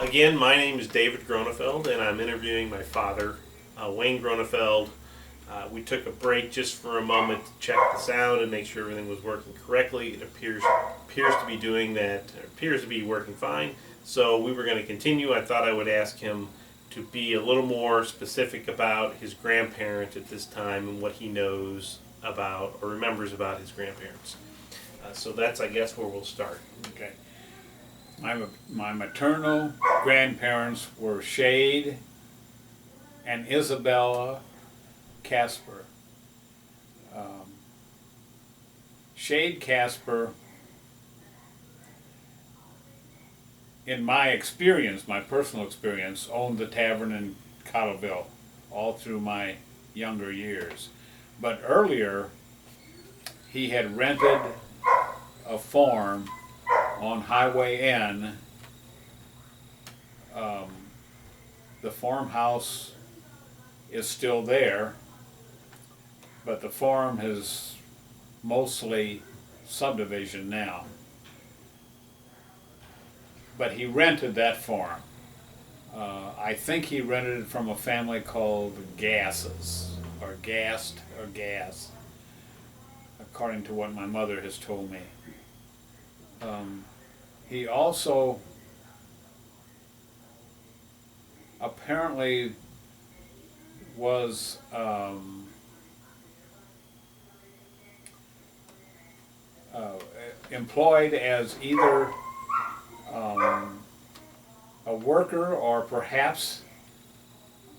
Again, my name is David Gronefeld, and I'm interviewing my father, Wayne Gronefeld. We took a break just for a moment to check the sound and make sure everything was working correctly. It appears to be doing that. It appears to be working fine. So we were going to continue. I thought I would ask him to be a little more specific about his grandparent at this time and what he knows about or remembers about his grandparents. So that's, I guess, where we'll start. Okay. My maternal grandparents were Shade and Isabella Casper. Shade Casper, in my experience, my personal experience, owned the tavern in Cottleville all through my younger years. But earlier, he had rented a farm on Highway N. The farmhouse is still there, but the farm is mostly subdivision now. But he rented that farm. I think he rented it from a family called Gasses, or Gast, or Gas, according to what my mother has told me. He also apparently was employed as either a worker or perhaps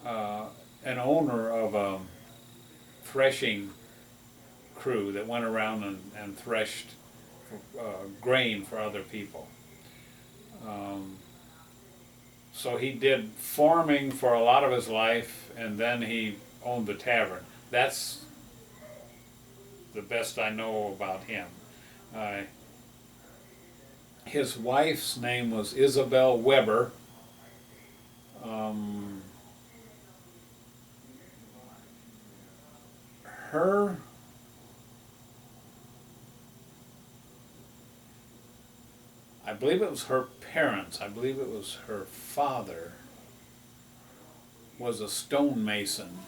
an owner of a threshing crew that went around and threshed grain for other people. So he did farming for a lot of his life, and then he owned the tavern. That's the best I know about him. His wife's name was Isabel Weber. Her I believe it was her parents, I believe it was her father, was a stonemason.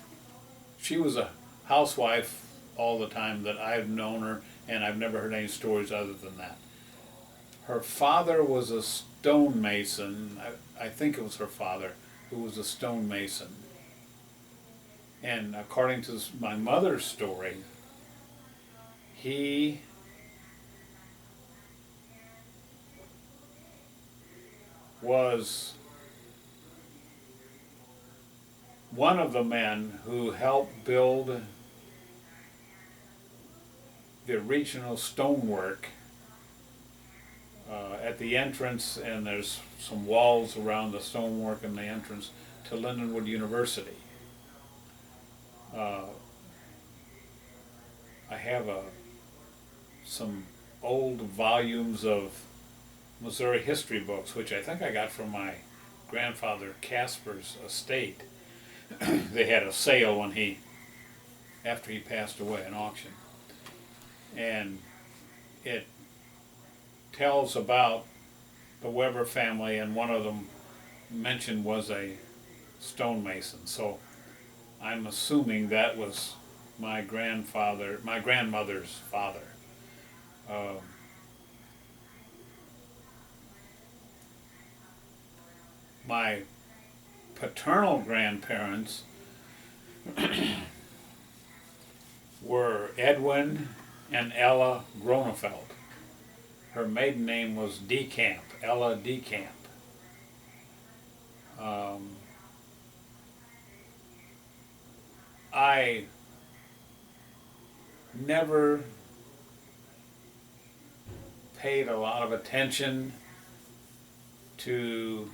She was a housewife all the time that I've known her, and I've never heard any stories other than that. Her father was a stonemason. I think it was her father who was a stonemason. And according to my mother's story, he was one of the men who helped build the original stonework at the entrance, and there's some walls around the stonework in the entrance to Lindenwood University. I have some old volumes of Missouri history books, which I think I got from my grandfather Casper's estate. They had a sale after he passed away, an auction. And it tells about the Weber family, and one of them mentioned was a stonemason. So I'm assuming that was my grandmother's father. My paternal grandparents were Edwin and Ella Gronefeld. Her maiden name was DeCamp, Ella DeCamp. I never paid a lot of attention to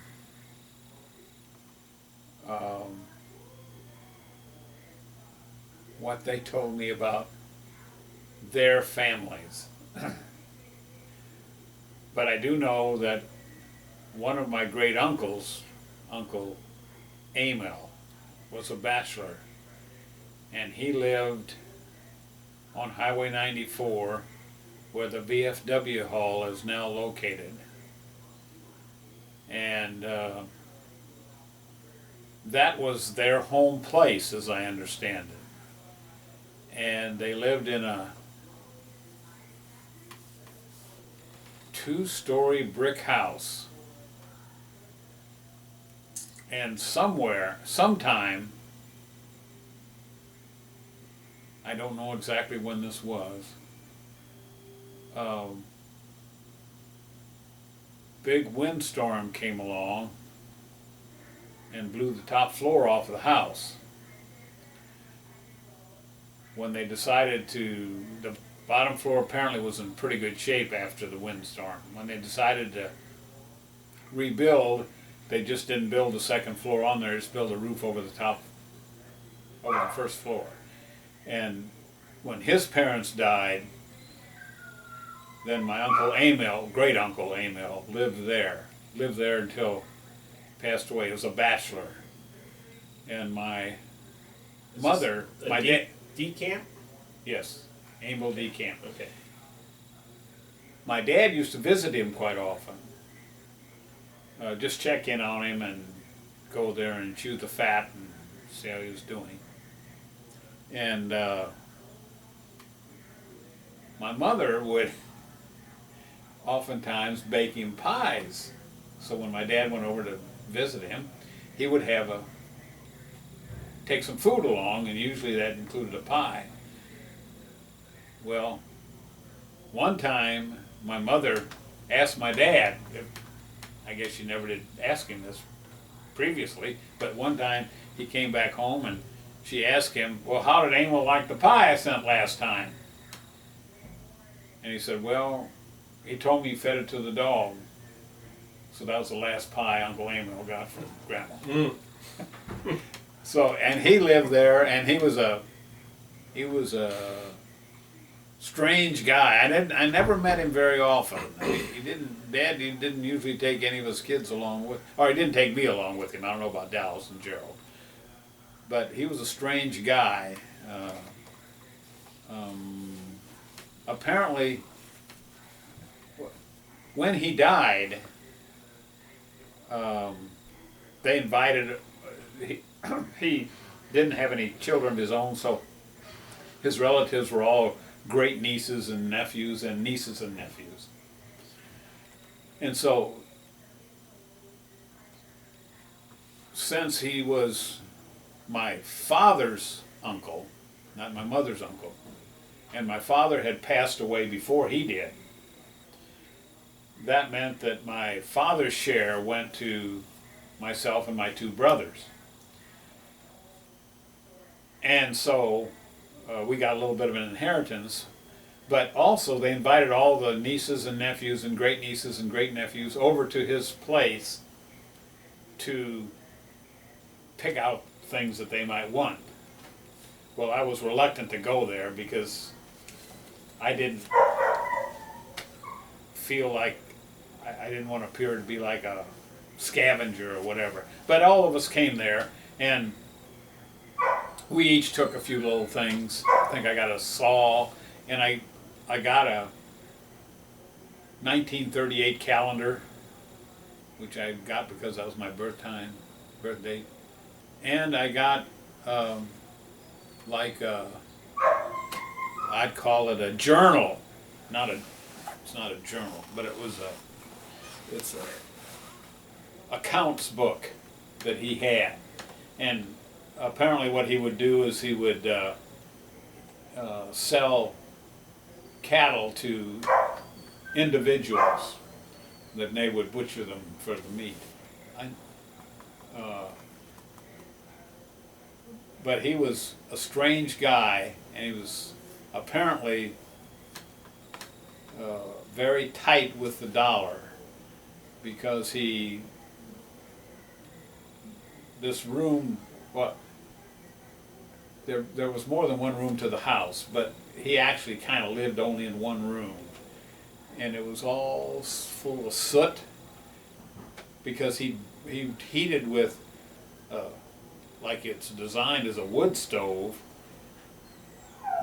what they told me about their families. But I do know that one of my great uncles, Uncle Emil, was a bachelor, and he lived on Highway 94 where the VFW hall is now located. and that was their home place, as I understand it. And they lived in a 2-story brick house. And sometime, I don't know exactly when this was, big windstorm came along and blew the top floor off of the house. When they decided the bottom floor apparently was in pretty good shape after the windstorm. When they decided to rebuild, they just didn't build the second floor on there, just built a roof over the top, over the first floor. And when his parents died, then my Uncle Emil, great Uncle Emil, lived there until he passed away. He was a bachelor. And my mother, my dad, Decamp? yes, Emil D. Camp. Okay. My dad used to visit him quite often. Just check in on him and go there and chew the fat and see how he was doing. And my mother would oftentimes bake him pies. So when my dad went over to visit him, he would take some food along, and usually that included a pie. Well, one time my mother asked my dad, I guess she never did ask him this previously, but one time he came back home and she asked him, well, how did Emil like the pie I sent last time? And he said, well, he told me he fed it to the dog. So that was the last pie Uncle Emil got from Grandma. Mm. So, and he lived there, and he was a strange guy. I never met him very often. Dad didn't usually take any of his kids along with, or he didn't take me along with him. I don't know about Dallas and Gerald. But he was a strange guy. Apparently, when he died, they invited, he didn't have any children of his own, so his relatives were all great nieces and nephews and nieces and nephews. And so, since he was my father's uncle, not my mother's uncle, and my father had passed away before he did, that meant that my father's share went to myself and my 2 brothers. And so we got a little bit of an inheritance, but also they invited all the nieces and nephews and great nieces and great nephews over to his place to pick out things that they might want. Well, I was reluctant to go there because I didn't feel like, I didn't want to appear to be like a scavenger or whatever. But all of us came there, and we each took a few little things. I think I got a saw, and I got a 1938 calendar, which I got because that was my birthday. And I got I'd call it a journal. It's not a journal, but it's a accounts book that he had. And apparently what he would do is he would sell cattle to individuals, that they would butcher them for the meat. But he was a strange guy, and he was apparently very tight with the dollar, because this room, there was more than one room to the house, but he actually kind of lived only in one room, and it was all full of soot, because he heated with like it's designed as a wood stove,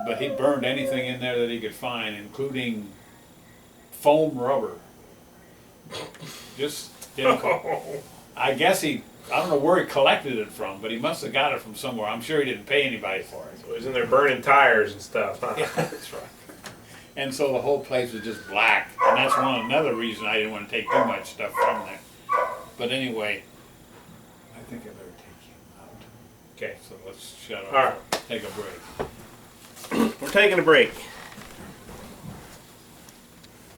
but he burned anything in there that he could find, including foam rubber. Just Didn't co- I guess I don't know where he collected it from, but he must have got it from somewhere. I'm sure he didn't pay anybody for it. So he was in there burning tires and stuff, huh? Yeah, that's right. And so the whole place was just black, and that's another reason I didn't want to take too much stuff from there. But anyway, I think I better take him out. Okay. So let's shut off. All right. Take a break. We're taking a break.